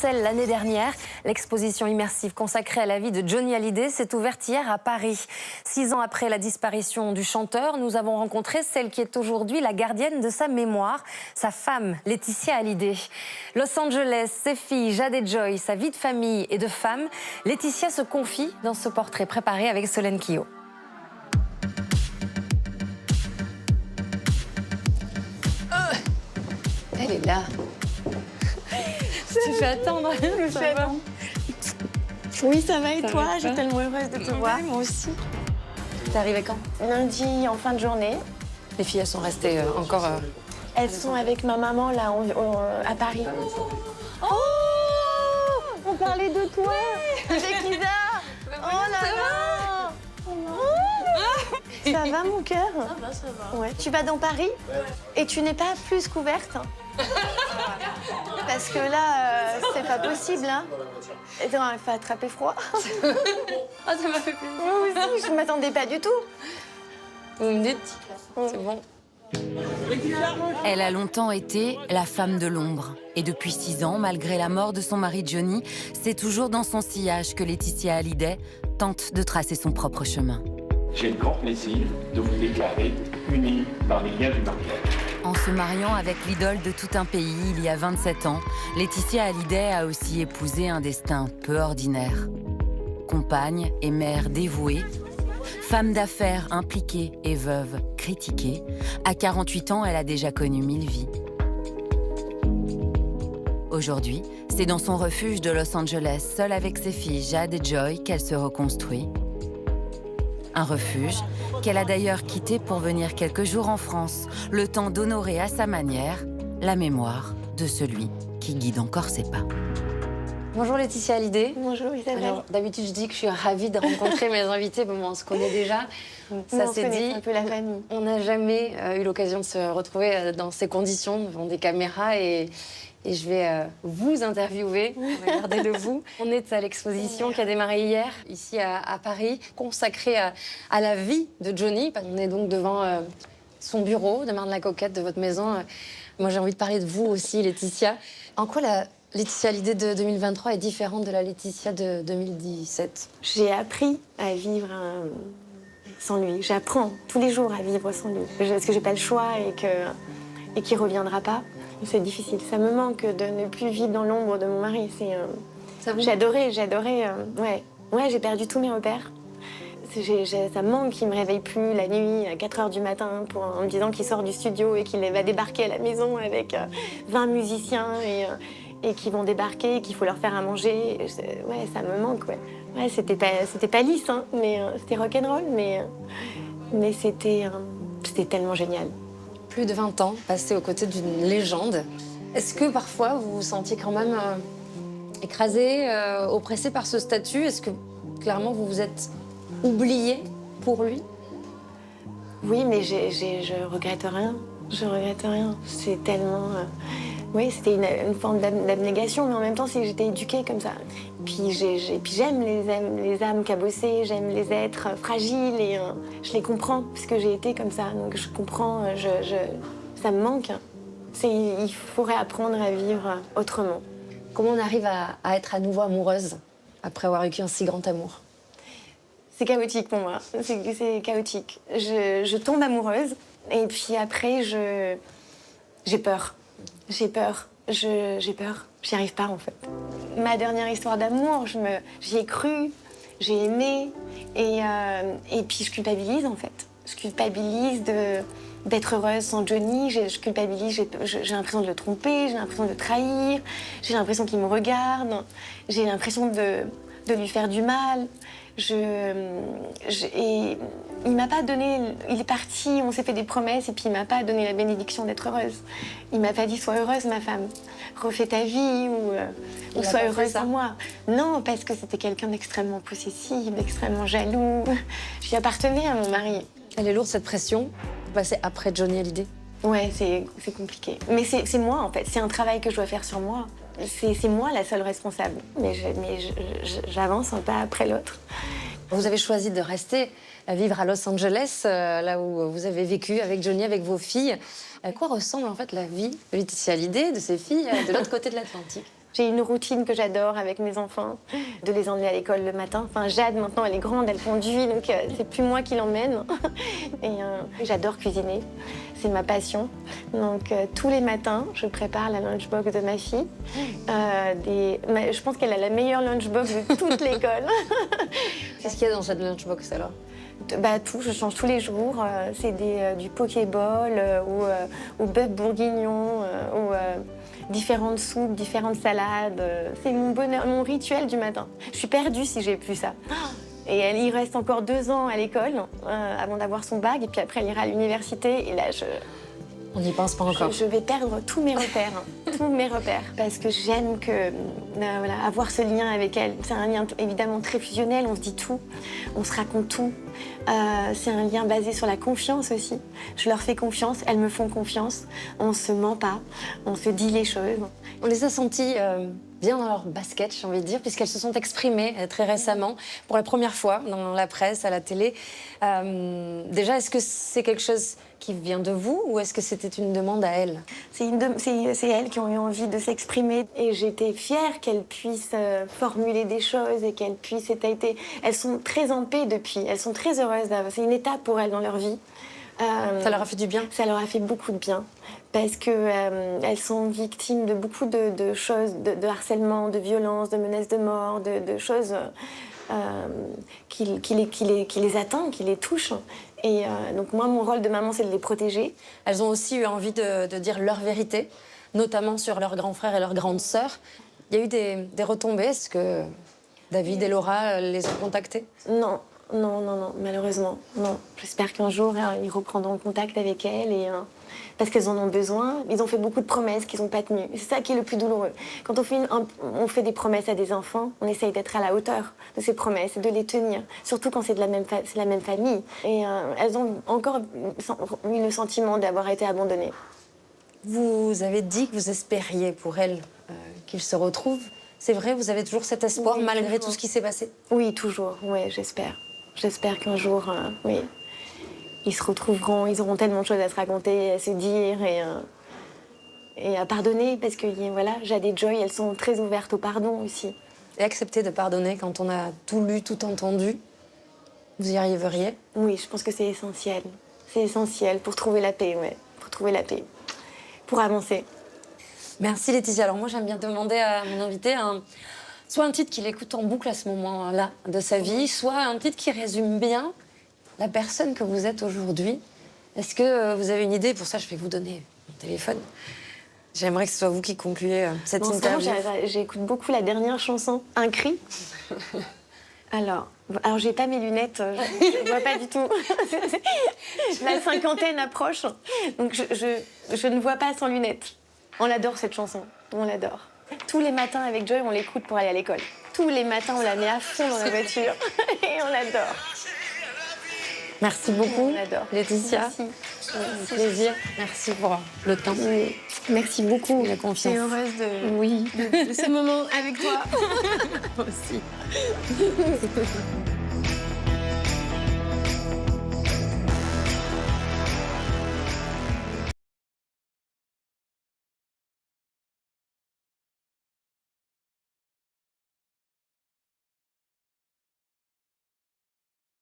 Bruxelles l'année dernière. L'exposition immersive consacrée à la vie de Johnny Hallyday s'est ouverte hier à Paris. 6 ans après la disparition du chanteur, nous avons rencontré celle qui est aujourd'hui la gardienne de sa mémoire, sa femme, Laetitia Hallyday. Los Angeles, ses filles, Jade et Joy, sa vie de famille et de femme, Laetitia se confie dans ce portrait préparé avec Solène Quillot. Elle est là. Tu fais attendre. Ça va. Oui, ça va et toi? Je suis tellement heureuse de te voir. Moi aussi. T'es arrivée quand? Lundi, en fin de journée. Les filles, elles sont restées encore... Elles sont avec ma maman, là, à Paris. Oh! On parlait de toi avec Lisa. Oh là là! Ça va, mon cœur? Ça va, ça va. Ouais. Tu vas dans Paris et tu n'es pas plus couverte? Parce que là, c'est pas possible, hein? Et il faut attraper froid. Ah, ça m'a fait plaisir. Moi aussi, je m'attendais pas du tout. Vous me dites, c'est bon. Elle a longtemps été la femme de l'ombre. Et depuis 6 ans, malgré la mort de son mari Johnny, c'est toujours dans son sillage que Laetitia Hallyday tente de tracer son propre chemin. J'ai le grand plaisir de vous déclarer unis par les liens du mariage. En se mariant avec l'idole de tout un pays il y a 27 ans, Laetitia Hallyday a aussi épousé un destin peu ordinaire. Compagne et mère dévouée, femme d'affaires impliquée et veuve critiquée, à 48 ans, elle a déjà connu 1000 vies. Aujourd'hui, c'est dans son refuge de Los Angeles, seule avec ses filles Jade et Joy, qu'elle se reconstruit. Un refuge qu'elle a d'ailleurs quitté pour venir quelques jours en France, le temps d'honorer à sa manière la mémoire de celui qui guide encore ses pas. Bonjour Laetitia Hallyday. Bonjour Isabelle. Alors, d'habitude, je dis que je suis ravie de rencontrer mes invités. Bon, on se connaît déjà. Ça s'est dit. un peu la famille. On n'a jamais eu l'occasion de se retrouver dans ces conditions, devant des caméras. Et je vais vous interviewer. Regardez de vous. On est à l'exposition qui a démarré hier, ici à Paris, consacrée à la vie de Johnny. On est donc devant son bureau de Marne-la-Coquette, de votre maison. Moi, j'ai envie de parler de vous aussi, Laetitia. En quoi la Laetitia Hallyday de 2023 est différente de la Laetitia de 2017? J'ai appris à vivre sans lui. J'apprends tous les jours à vivre sans lui. Parce que j'ai pas le choix et qu'il reviendra pas. C'est difficile. Ça me manque de ne plus vivre dans l'ombre de mon mari. J'adorais. Ouais, j'ai perdu tous mes repères. Ça me manque qu'il me réveille plus la nuit à 4 h du matin en me disant qu'il sort du studio et qu'il va débarquer à la maison avec 20 musiciens et qu'ils vont débarquer et qu'il faut leur faire à manger. Ouais, ça me manque, ouais. Ouais, c'était pas lisse, hein, mais c'était rock'n'roll, mais c'était tellement génial. Plus de 20 ans passés aux côtés d'une légende. Est-ce que parfois vous vous sentiez quand même écrasé, oppressé par ce statut? Est-ce que clairement vous vous êtes oublié pour lui? Oui, mais je regrette rien. Je regrette rien. C'est tellement... Oui, c'était une forme d'abnégation, mais en même temps, j'étais éduquée comme ça. Puis j'aime les âmes cabossées, j'aime les êtres fragiles et je les comprends, parce que j'ai été comme ça. Donc je comprends, ça me manque. Il faudrait apprendre à vivre autrement. Comment on arrive à être à nouveau amoureuse après avoir vécu un si grand amour? C'est chaotique pour moi, c'est chaotique. Je tombe amoureuse et puis après, j'ai peur. J'ai peur, j'y arrive pas en fait. Ma dernière histoire d'amour, j'y ai cru, j'ai aimé et puis je culpabilise en fait. Je culpabilise d'être heureuse sans Johnny, je culpabilise, j'ai l'impression de le tromper, j'ai l'impression de le trahir, j'ai l'impression qu'il me regarde, j'ai l'impression de lui faire du mal. Et il m'a pas donné, il est parti, on s'est fait des promesses et puis il m'a pas donné la bénédiction d'être heureuse. Il m'a pas dit sois heureuse ma femme, refais ta vie ou sois heureuse sans moi. Non, parce que c'était quelqu'un d'extrêmement possessif, d'extrêmement jaloux. J'y appartenais à mon mari. Elle est lourde cette pression, vous passez après Johnny Hallyday? Ouais, c'est compliqué. Mais c'est moi en fait, c'est un travail que je dois faire sur moi. C'est moi la seule responsable, mais j'avance un pas après l'autre. Vous avez choisi de rester vivre à Los Angeles, là où vous avez vécu avec Johnny, avec vos filles. À quoi ressemble en fait la vie de Laetitia Hallyday, de ses filles, de l'autre côté de l'Atlantique? J'ai une routine que j'adore avec mes enfants, de les emmener à l'école le matin. Enfin, Jade, maintenant, elle est grande, elle conduit, donc c'est plus moi qui l'emmène. Et j'adore cuisiner, c'est ma passion. Donc, tous les matins, je prépare la lunchbox de ma fille. Je pense qu'elle a la meilleure lunchbox de toute l'école. Qu'est-ce qu'il y a dans cette lunchbox alors? Tout, je change tous les jours. C'est du pokéball ou bœuf bourguignon ou différentes soupes, différentes salades. C'est mon bonheur, mon rituel du matin. Je suis perdue si j'ai plus ça. Et il reste encore 2 ans à l'école avant d'avoir son bac. Et puis après, elle ira à l'université. Et là, On n'y pense pas encore. je vais perdre tous mes repères, tous mes repères. Parce que j'aime avoir ce lien avec elle. C'est un lien évidemment très fusionnel, on se dit tout, on se raconte tout. C'est un lien basé sur la confiance aussi. Je leur fais confiance, elles me font confiance. On se ment pas, on se dit les choses. On les a sentis bien dans leur basket, j'ai envie de dire, puisqu'elles se sont exprimées très récemment, pour la première fois, dans la presse, à la télé. Déjà, est-ce que c'est quelque chose qui vient de vous ou est-ce que c'était une demande à elles? C'est elles qui ont eu envie de s'exprimer et j'étais fière qu'elles puissent formuler des choses et qu'elles puissent... Elles sont très en paix depuis, elles sont très heureuses. C'est une étape pour elles dans leur vie. Ça leur a fait du bien? Ça leur a fait beaucoup de bien parce qu'elles sont victimes de beaucoup de choses, de harcèlement, de violences, de menaces de mort, de choses qui les attendent, qui les touchent. Et donc moi, mon rôle de maman, c'est de les protéger. Elles ont aussi eu envie de dire leur vérité, notamment sur leurs grands frères et leurs grandes sœurs. Il y a eu des retombées. Est-ce que David et Laura les ont contactés? Non, malheureusement, non. J'espère qu'un jour, ils reprendront contact avec elles parce qu'elles en ont besoin. Ils ont fait beaucoup de promesses qu'ils n'ont pas tenues. C'est ça qui est le plus douloureux. Quand on fait des promesses à des enfants, on essaye d'être à la hauteur de ces promesses et de les tenir. Surtout quand c'est la même famille. Et elles ont encore eu le sentiment d'avoir été abandonnées. Vous avez dit que vous espériez pour elles qu'ils se retrouvent. C'est vrai, vous avez toujours cet espoir Oui, malgré toujours. tout ce qui s'est passé? Oui, toujours. Oui, j'espère. J'espère qu'un jour, oui, ils se retrouveront, ils auront tellement de choses à se raconter, à se dire et à pardonner. Parce que voilà, Jade et Joy, elles sont très ouvertes au pardon aussi. Et accepter de pardonner quand on a tout lu, tout entendu, vous y arriveriez? Oui, je pense que c'est essentiel. C'est essentiel pour trouver la paix, ouais. Pour trouver la paix. Pour avancer. Merci Laetitia. Alors moi, j'aime bien demander à mon invité soit un titre qu'il écoute en boucle à ce moment-là de sa vie, soit un titre qui résume bien la personne que vous êtes aujourd'hui. Est-ce que vous avez une idée? Pour ça, je vais vous donner mon téléphone. J'aimerais que ce soit vous qui concluez cette interview. J'écoute beaucoup la dernière chanson, Un cri. Alors j'ai pas mes lunettes, je vois pas du tout. La cinquantaine approche, donc je ne vois pas sans lunettes. On l'adore cette chanson, on l'adore. Tous les matins avec Joy, on l'écoute pour aller à l'école. Tous les matins, on la met à fond dans la voiture et on l'adore. Merci beaucoup, On l'adore. Laetitia. Merci. Un plaisir. Merci pour le temps. Oui. Merci beaucoup. La confiance. Je suis heureuse de ce moment avec toi. Moi aussi.